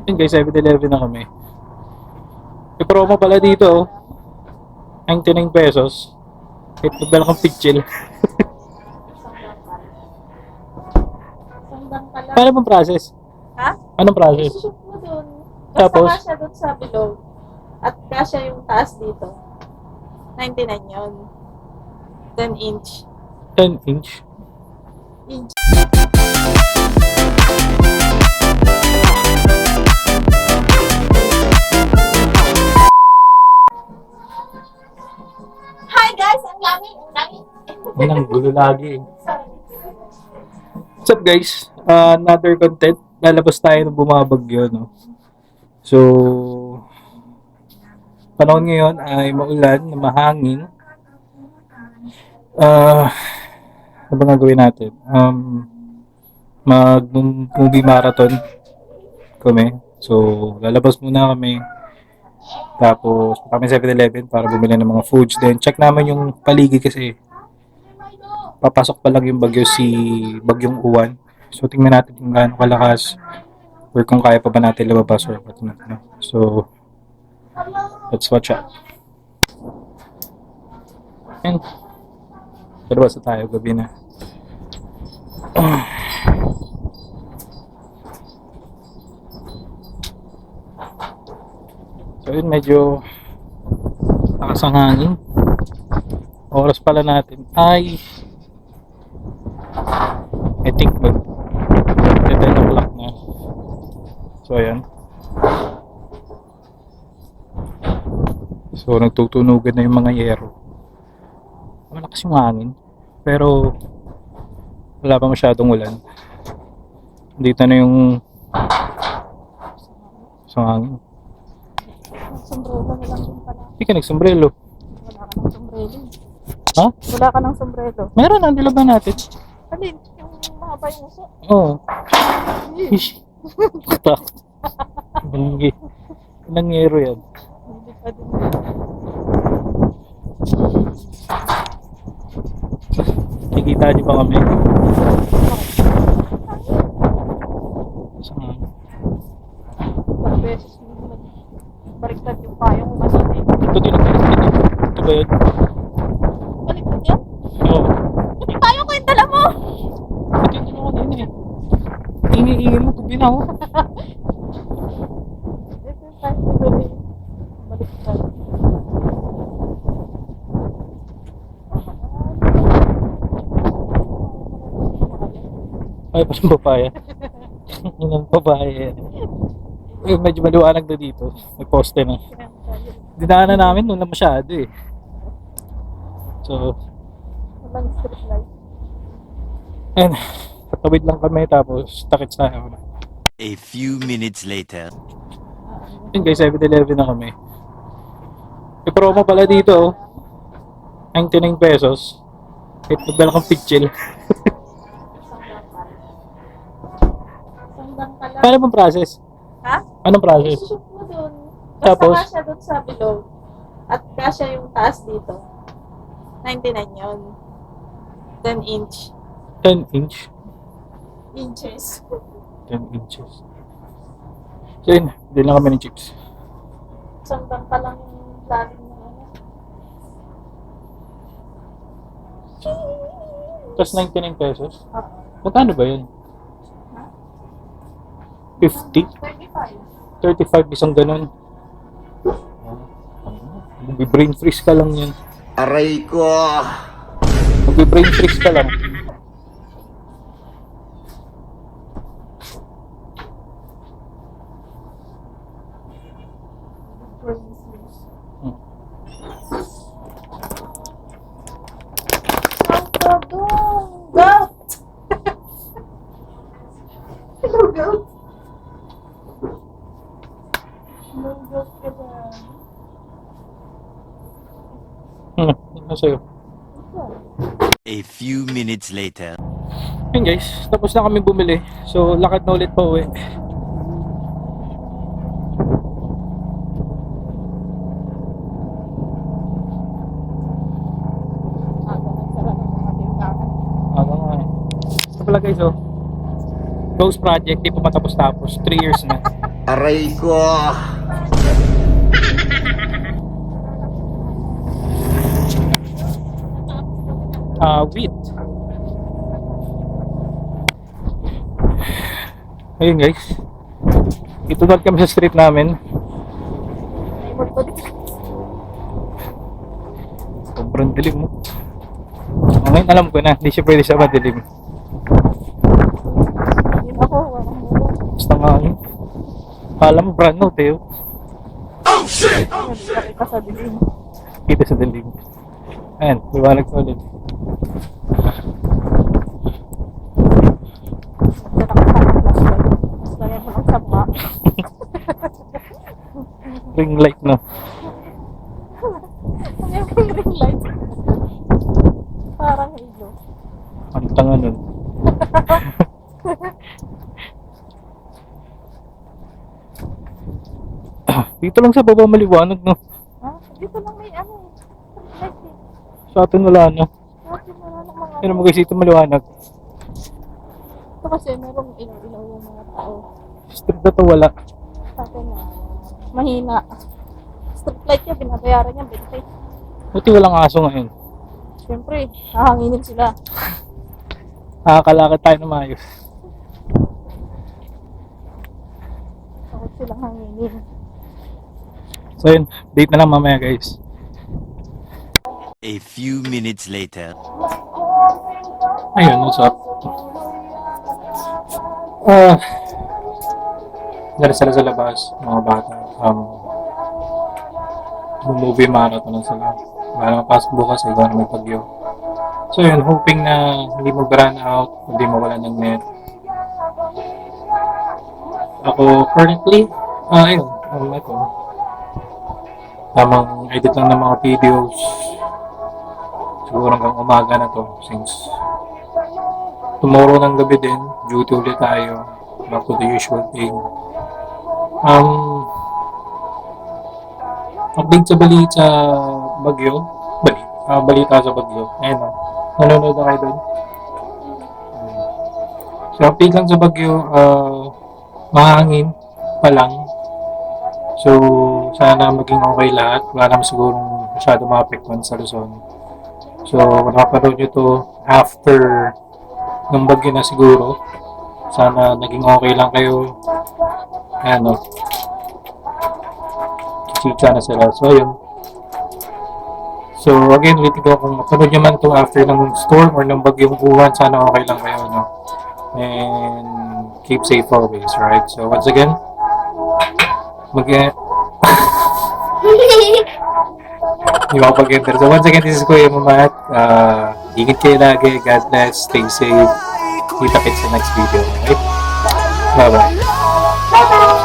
Yun guys, 7-Eleven na kami. May promo pala dito, oh. 99 pesos. Kahit magdala kang pitchil. Sandang ka lang. Paano bang process? Ha? Anong process? Isushoot mo dun. Tapos? Basta kasya dun sa below. At kasya yung taas dito. 99 yun. 10 inch. 10 inch. Inch. Hi guys! Ang lami! Yan ang gulo lagi. Sorry. What's up guys? Another content. Lalabas tayo ng bumabagyo, no? So, panahon ngayon ay maulan, mahangin. Ano ba gagawin natin? Mag-movie marathon kami. So, lalabas muna kami. Tapos, kami 7-Eleven para bumili ng mga foods. Then, check naman yung paligid kasi papasok pa lang yung bagyong Uwan. So, tingnan natin kung gaano kalakas or kung kaya pa ba natin lumabas or what not. No? So, let's watch out. And, labas na tayo, gabi na. So, yun, medyo lakas ang hangin. Oras pala natin ay I think mag 10 o'clock na. So, ayan. So, nagtutunugan na yung mga yero. Malakas yung hangin. Pero, wala pa masyadong ulan. Dito na yung sa hangin. Sombrero na lang din pala. Hindi ka nagsombrelo. Wala ka ng sombrero. Ha? Wala ka ng sombrero. Meron, nandila ba natin? Alin? Yung mahaba yung uso. Oo. Ish. Takot. Balinggi. Ilang yero yan? Hindi pa din. Nakikita niyo ba kami? Saan? Ilang beses mo baliktad yung payong mo kanina eh. Ito din ang baliktad. Ito ba yun? Baliktad yan? Oo. Yung payong ko yung dala mo! Ito yung ano kanina eh. Ingi-ingi mo, kubinaw. Ito yung time mo doon baliktad. Ay, pa ng papaya. Inang papaya. Eh, medyo maliwanag na dito. May poste na. Dinaanan namin nung na masyado eh. So, Walang street light. ayun. Katawid lang kami tapos takit sa akin. A few minutes later. Yun guys, 7-Eleven na kami. May promo pala dito, oh. 99 pesos. Kahit magdala kang pitchil. Sandang ka lang. Paano bang process? Ha? Anong process? Isushoot mo dun. Basta Tapos? kasya dun sa below. At kasya yung taas dito. 99 yun. 10 inch. 10 inch. Inches. 10 inches. So yun, din lang kami ng chips. Sandang ka lang yung lalim ng ano. Tapos 99 pesos. Oo. Magkano ba yun? 50? 35. 35 isang ganun. Magbe-brain freeze ka lang yan. Aray ko! Magbe-brain freeze ka lang. Goat! Hello, goat! Hello, goat ka dyan. Ano sa'yo? A few minutes later. Yun guys, tapos na kami bumili. So, lakad na ulit pa uwi. Aga nagsara ng mga tindahan. Ano nga eh. Ito pala guys, oh. Ghost Project, di pa matapos-tapos. 3 years na. Aray ko! Wheat. Ayun guys. Ito na kami sa street namin. Sobrang dilim mo. Ngayon alam ko na, hindi siya pwede sa madilim. Yun ako, walang mulo. Basta nga yun. Kala mo brand new, Teo. Nakita sa dilim. Kita sa dilim. Ayan, liwanag sa ulit. Lagyan mo ng sapa. Ring light na. Ano yung ring light? Parang hilo. Ang tanga nun. Dito lang sa baba maliwanag, no? Ha? Dito lang may ano eh. Light eh. Sa atin wala, no? Bakit wala ng mga Pero mo guys, dito maliwanag. Ito kasi merong ilaw-ilaw yung mga tao. Street na to wala. Sa akin na. Mahina. Street light niya, binabayaran niya, 20. Buti walang aso ngayon. Siyempre, hahanginin sila. Nakakalakad tayo na maayos. Takot silang hanginin. So yun, date na lang mamaya guys. A few minutes later. Ayun, what's up? Dala sila sa labas, mga bata. Movie marathon na sila. Para mapasok bukas, ay na may bagyo. So yun, hoping na hindi mag-run out, hindi mawala ng net. Ako currently, ayun, ito. Tamang edit lang ng mga videos. Siguro hanggang umaga na to, since tomorrow ng gabi din, duty ulit tayo. Back to the usual thing. Update sa balita Bagyo. Balita sa Bagyo. Ayun o. Nanonood na kayo doon. So, update lang sa Bagyo. Mahangin pa lang. So, sana maging okay lahat. Wala naman siguro masyado maapektuhan sa Luzon. So, napapanood nyo to after ng bagyo na siguro. Sana naging okay lang kayo. Ayan o. Chichika na sila. So, ayun. So, again, ulitin ko kung mapanood nyo man to after ng storm or ng bagyong buwan, sana okay lang kayo, no? And keep safe always, right? So, once again, Hindi ko pag-enter. So, once again, this is Kuya Mamat. Ingat kayo lagi. God bless. Stay safe. Kita kits sa next video. Okay? Bye-bye. Bye-bye!